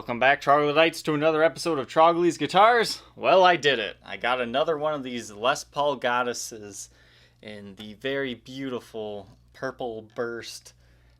Welcome back, Troglodytes, to another episode of Trogly's Guitars. Well, I did it. I got another one of these Les Paul Goddesses in the very beautiful purple burst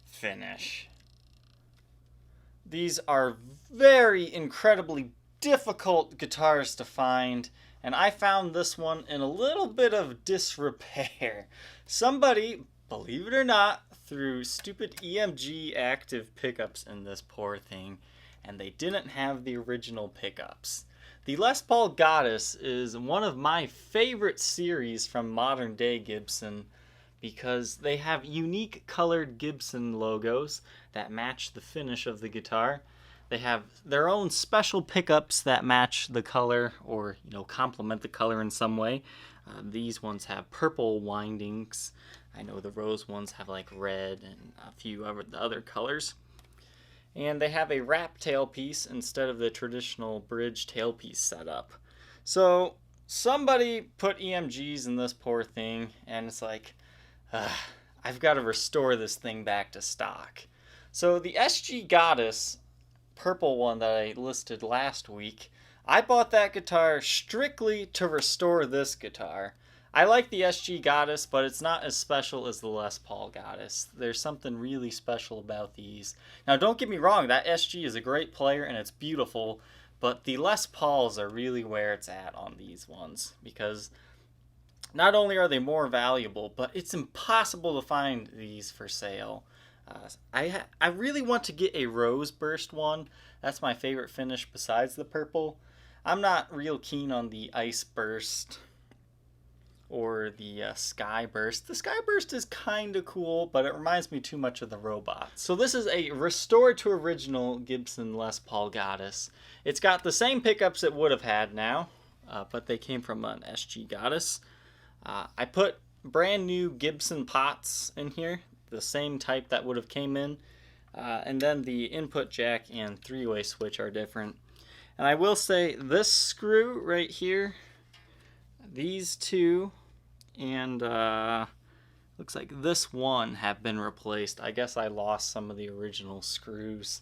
finish. These are very incredibly difficult guitars to find, and I found this one in a little bit of disrepair. Somebody, believe it or not, threw stupid EMG active pickups in this poor thing, and they didn't have the original pickups. The Les Paul Goddess is one of my favorite series from modern day Gibson because they have unique colored Gibson logos that match the finish of the guitar. They have their own special pickups that match the color or, complement the color in some way. These ones have purple windings. I know the rose ones have like red and a few other colors. And they have a wrap tailpiece instead of the traditional bridge tailpiece setup. So somebody put EMGs in this poor thing, and it's like, I've got to restore this thing back to stock. So the SG Goddess, purple one that I listed last week, I bought that guitar strictly to restore this guitar. I like the SG Goddess, but it's not as special as the Les Paul Goddess. There's something really special about these. Now, don't get me wrong, that SG is a great player and it's beautiful, but the Les Pauls are really where it's at on these ones, because not only are they more valuable, but it's impossible to find these for sale. I really want to get a rose burst one. That's my favorite finish besides the purple. I'm not real keen on the ice burst or the Sky Burst. The Sky Burst is kind of cool, but it reminds me too much of the robots. So this is a restored to original Gibson Les Paul Goddess. It's got the same pickups it would have had now, but they came from an SG Goddess. I put brand new Gibson pots in here, the same type that would have came in, and then the input jack and three-way switch are different. And I will say this screw right here, these two, and looks like this one have been replaced. I guess I lost some of the original screws,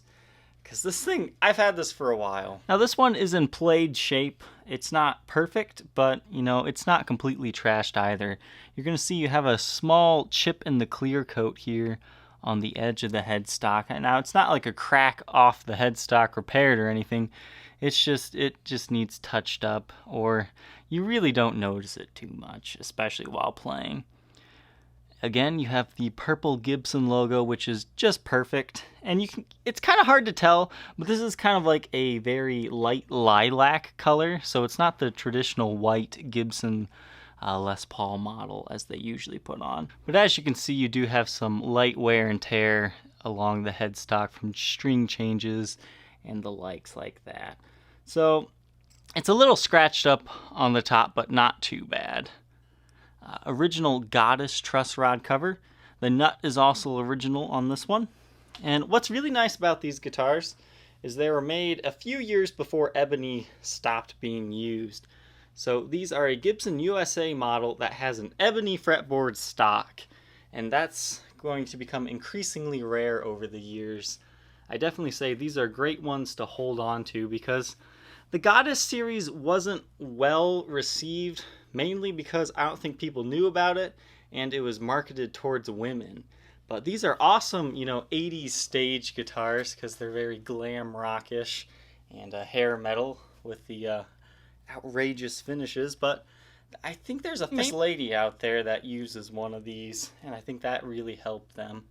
because this thing, I've had this for a while. Now this one is in played shape. It's not perfect, but it's not completely trashed either. You're going to see you have a small chip in the clear coat here on the edge of the headstock. And now it's not like a crack off the headstock repaired or anything. It just needs touched up, or you really don't notice it too much, especially while playing. Again, you have the purple Gibson logo, which is just perfect. And it's kind of hard to tell, but this is kind of like a very light lilac color, so it's not the traditional white Gibson Les Paul model as they usually put on. But as you can see, you do have some light wear and tear along the headstock from string changes and the likes like that. So it's a little scratched up on the top, but not too bad. Original Goddess truss rod cover. The nut is also original on this one. And what's really nice about these guitars is they were made a few years before ebony stopped being used. So these are a Gibson USA model that has an ebony fretboard stock, and that's going to become increasingly rare over the years. I definitely say these are great ones to hold on to because the Goddess series wasn't well received, mainly because I don't think people knew about it and it was marketed towards women. But these are awesome, 80s stage guitars because they're very glam rockish and hair metal with the outrageous finishes. But I think there's a famous lady out there that uses one of these, and I think that really helped them.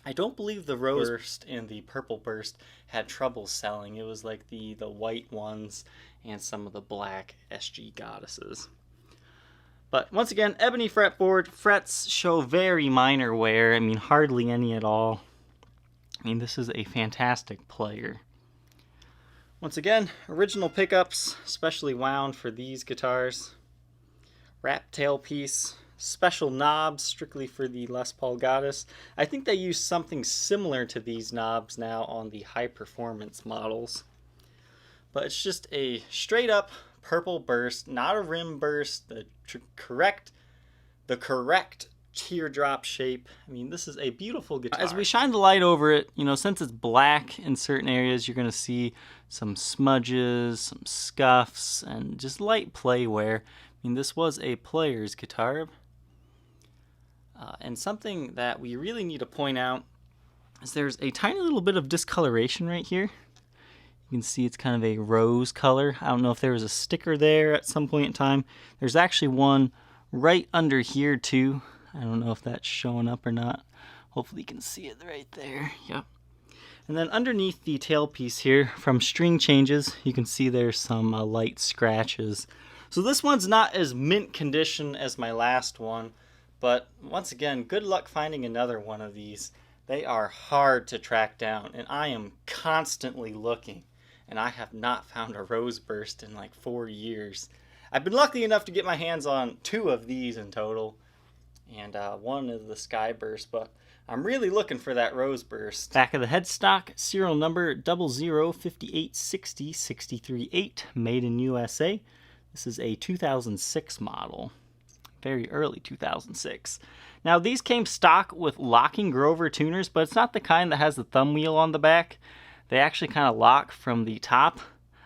I don't believe the rose burst and the purple burst had trouble selling. It was like the white ones and some of the black SG Goddesses. But once again, ebony fretboard. Frets show very minor wear. I mean, hardly any at all. I mean, this is a fantastic player. Once again, original pickups, specially wound for these guitars. Wrap tailpiece. Special knobs strictly for the Les Paul Goddess. I think they use something similar to these knobs now on the high performance models. But it's just a straight up purple burst, not a rim burst. The correct teardrop shape. I mean, this is a beautiful guitar. As we shine the light over it, you know, since it's black in certain areas, you're going to see some smudges, some scuffs, and just light play wear. I mean, this was a player's guitar. And something that we really need to point out is there's a tiny little bit of discoloration right here. You can see it's kind of a rose color. I don't know if there was a sticker there at some point in time. There's actually one right under here too. I don't know if that's showing up or not. Hopefully you can see it right there. Yep. And then underneath the tailpiece here, from string changes, you can see there's some light scratches. So this one's not as mint condition as my last one, but once again, good luck finding another one of these. They are hard to track down, and I am constantly looking, and I have not found a rose burst in like 4 years. I've been lucky enough to get my hands on 2 of these in total, and one is the sky burst, but I'm really looking for that rose burst. Back of the headstock, serial number 0058606338, made in USA. This is a 2006 model. Very early 2006. Now these came stock with locking Grover tuners, but it's not the kind that has the thumb wheel on the back. They actually kind of lock from the top.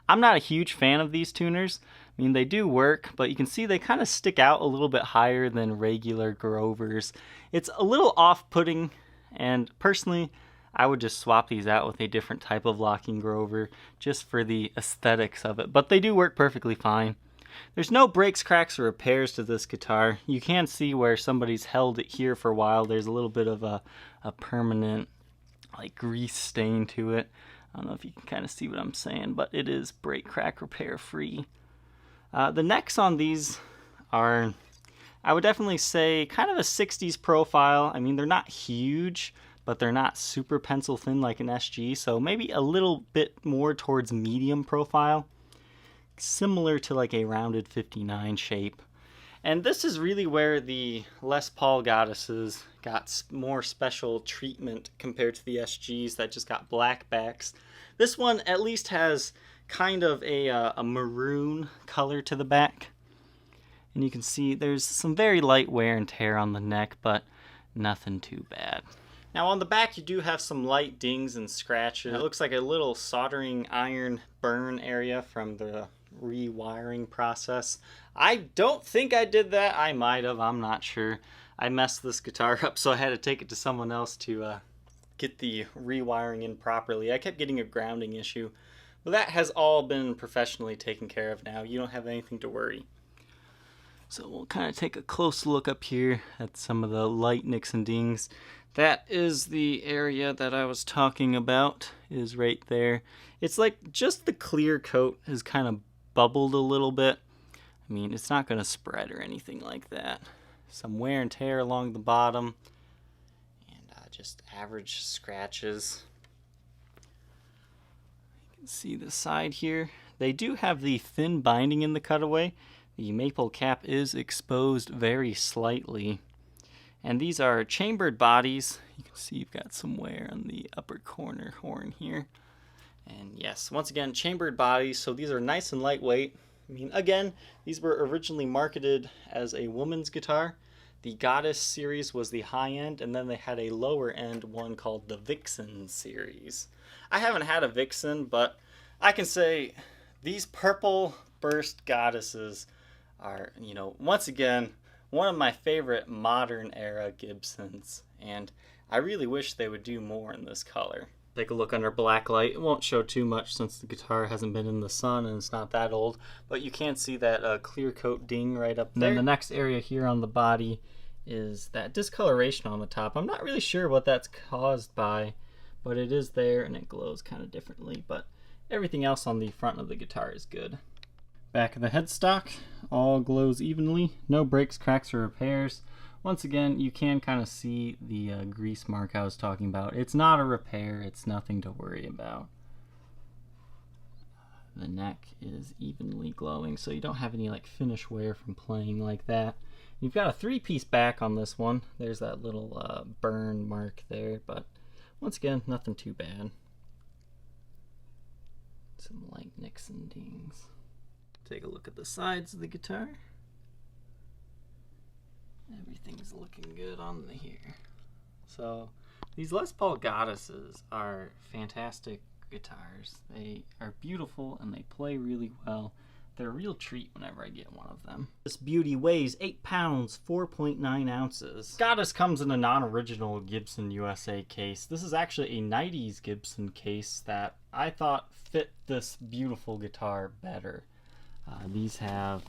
I'm not a huge fan of these tuners. I mean, they do work, but you can see they kind of stick out a little bit higher than regular Grovers. It's a little off-putting, and personally, I would just swap these out with a different type of locking Grover just for the aesthetics of it, but they do work perfectly fine. There's no breaks, cracks, or repairs to this guitar. You can see where somebody's held it here for a while. There's a little bit of a permanent like grease stain to it. I don't know if you can kind of see what I'm saying, but it is break, crack, repair free. The necks on these are, I would definitely say, kind of a 60s profile. I mean, they're not huge, but they're not super pencil thin like an SG, so maybe a little bit more towards medium profile. Similar to like a rounded 59 shape. And this is really where the Les Paul goddesses got more special treatment compared to the SGs that just got black backs. This one at least has kind of a maroon color to the back. And you can see there's some very light wear and tear on the neck, but nothing too bad. Now on the back you do have some light dings and scratches. It looks like a little soldering iron burn area from the rewiring process. I don't think I did that. I might have. I'm not sure. I messed this guitar up, so I had to take it to someone else to get the rewiring in properly. I kept getting a grounding issue. Well, that has all been professionally taken care of now. You don't have anything to worry. So we'll kind of take a close look up here at some of the light nicks and dings. That is the area that I was talking about, is right there. It's like just the clear coat has kind of bubbled a little bit. I mean, it's not going to spread or anything like that. Some wear and tear along the bottom, and just average scratches. You can see the side here. They do have the thin binding in the cutaway. The maple cap is exposed very slightly. And these are chambered bodies. You can see you've got some wear on the upper corner horn here. And yes, once again, chambered bodies, so these are nice and lightweight. I mean, again, these were originally marketed as a woman's guitar. The Goddess series was the high end, and then they had a lower end one called the Vixen series. I haven't had a Vixen, but I can say these purple burst Goddesses are, you know, once again, one of my favorite modern era Gibsons, and I really wish they would do more in this color. Take a look under black light. It won't show too much since the guitar hasn't been in the sun and it's not that old, but you can see that clear coat ding right up there. And then the next area here on the body is that discoloration on the top. I'm not really sure what that's caused by, but it is there and it glows kind of differently, but everything else on the front of the guitar is good. Back of the headstock, all glows evenly, no breaks, cracks, or repairs. Once again, you can kind of see the grease mark I was talking about. It's not a repair, it's nothing to worry about. The neck is evenly glowing, so you don't have any like finish wear from playing like that. You've got a 3-piece back on this one. There's that little burn mark there, but once again, nothing too bad. Some light nicks and dings. Take a look at the sides of the guitar. Everything's looking good on here. So these Les Paul Goddesses are fantastic guitars. They are beautiful and they play really well. They're a real treat whenever I get one of them. This beauty weighs 8 pounds, 4.9 ounces. Goddess comes in a non-original Gibson USA case. This is actually a 90s Gibson case that I thought fit this beautiful guitar better. These have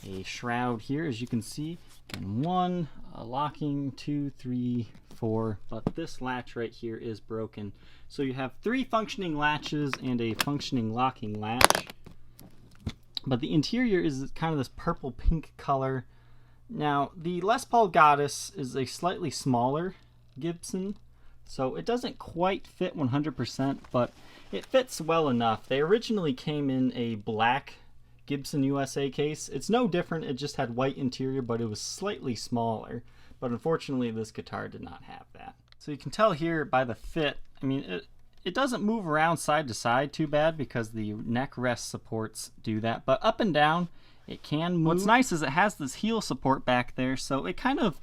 a shroud here, as you can see, and one locking, 2, 3, 4, but this latch right here is broken. So you have 3 functioning latches and a functioning locking latch. But the interior is kind of this purple pink color. Now, the Les Paul Goddess is a slightly smaller Gibson, so it doesn't quite fit 100%, but it fits well enough. They originally came in a black Gibson USA case. It's no different, it just had white interior, but it was slightly smaller. But unfortunately, this guitar did not have that. So you can tell here by the fit, I mean, it doesn't move around side to side too bad because the neck rest supports do that, but up and down it can move. What's nice is it has this heel support back there, so it kind of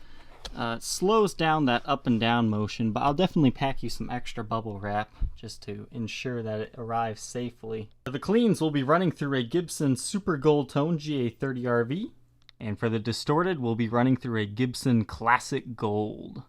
slows down that up and down motion, but I'll definitely pack you some extra bubble wrap just to ensure that it arrives safely. For the cleans, we'll be running through a Gibson Super Gold Tone GA30RV, and for the distorted, we'll be running through a Gibson Classic Gold.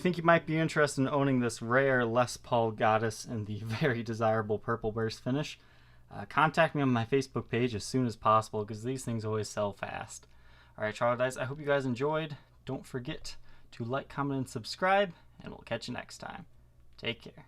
think you might be interested in owning this rare Les Paul Goddess in the very desirable purple burst finish, contact me on my Facebook page as soon as possible because these things always sell fast. Alright, Troglodytes, I hope you guys enjoyed. Don't forget to like, comment, and subscribe, and we'll catch you next time. Take care.